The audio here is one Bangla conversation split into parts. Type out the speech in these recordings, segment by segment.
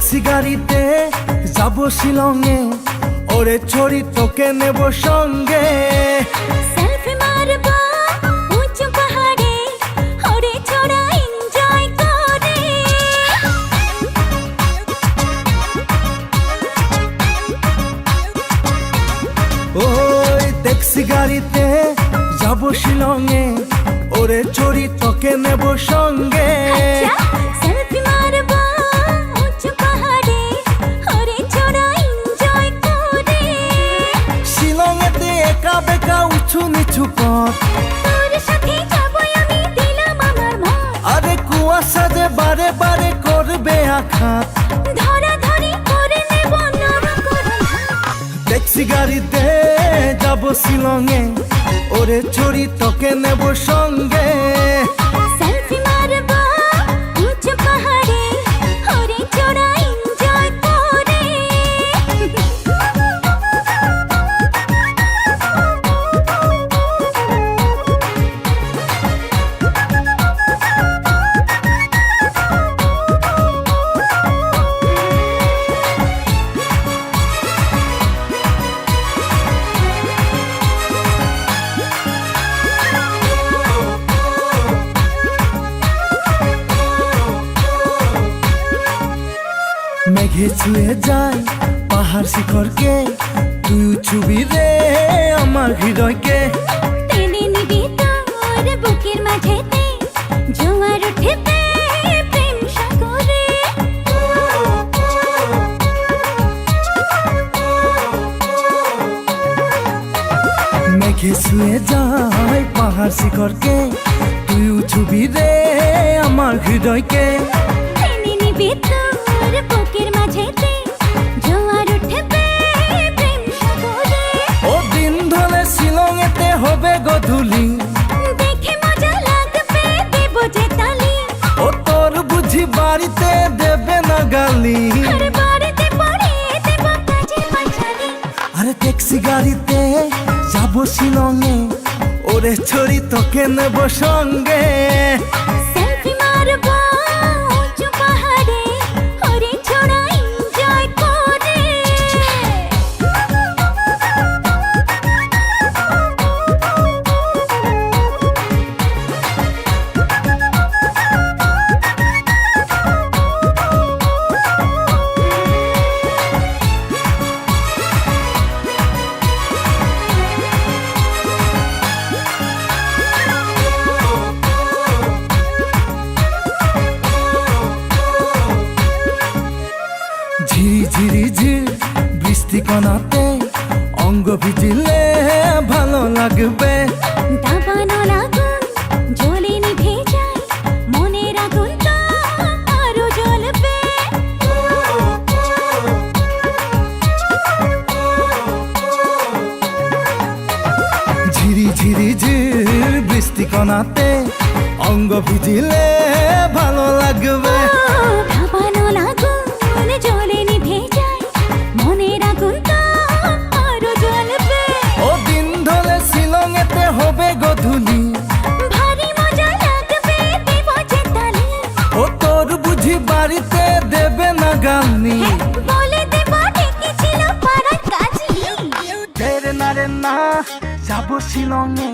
ট্যাক্সি গাড়িতে যাব শিলংয়ে, ওরে ছড়ি তোকে নেব সঙ্গে। সেলফি মারব উঁচু পাহাড়ে, ওরে ছোড়া এনজয় করে। ওই ট্যাক্সি গাড়িতে যাব শিলংয়ে, ওরে ছড়ি তোকে নেব সঙ্গে। সেলফি মারব উঁচু পাহাড়ে, ওরে ছোড়া এনজয় করে। শিলংয়েতে একা বেকা উঁচু নিচু পথ, তোর সাথে যাবই আমি, দিলাম আমার মত। আরে কুয়াশা যে বারে বারে করবে আঘাত, ধরা ধরি করে নেব নরকরণ। ট্যাক্সি গাড়িতে যাব শিলংয়ে, ওরে ছড়ি তোকে নেব সঙ্গে। সেলফি মারব উঁচু পাহাড়ে, ওরে ছোড়া এনজয় করে। মেঘে ছুঁয়ে যায় পাহাড় শিখরকে, তুই ছবি রে আমার হৃদয়কে। টেনে নিবি তোর বুকের মাঝেতে, জোয়ার উঠেতে প্রেম সাগরে। মেঘে ছুঁয়ে যায় পাহাড় শিখরকে, তুই ছবি রে আমার হৃদয়কে। টেনে নিবি তোর বুকের মাঝেতে, জোয়ার উঠেতে প্রেম সাগরে। ও দিন ধরে শিলংয়েতে হবে গধূলি, দেখে মজা লাগবে দেব যে তালি। ও তোর বুঝি বাড়িতে দেবে না গালি। আর বাড়িতে পড়ে দেব কাজের পাঁচালি। আরে ট্যাক্সি গাড়িতে যাব শিলংয়ে, ওরে ছড়ি তোকে নেব সঙ্গে। সেলফি মারব উঁচু পাহাড়ে, ওরে ছোড়া এনজয় করে। ঝিরি ঝিরি ঝির বৃষ্টি কণাতে অঙ্গ ভিজিলে ভালো লাগবে। দাবানো লাগুন জ্বলে নিভে যায়, মনের আগুন তো আরো জ্বলবে। ঝিরি ঝিরি ঝির বৃষ্টি কণাতে অঙ্গ ভিজিলে ভালো লাগবে। দাবানো লাগুন জ্বলে নিভে যায়, মনের আগুন তো আরো জ্বলবে। ও দিন ধরে শিলংয়েতে হবে গধূলি, ভারী মজা লাগবে দেব যে তালি। ও তোর বুঝি বাড়িতে দেবে না গালি। বলে দেব ডেকেছিল পাড়ার কাজী। দেরে না রে না যাব শিলংয়ে,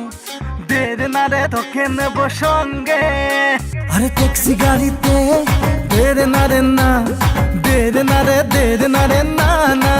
দেরে না রে তোকে নেব সঙ্গে। আরে ট্যাক্সি গাড়িতে দেরে না রে না, দেরে না রে না না।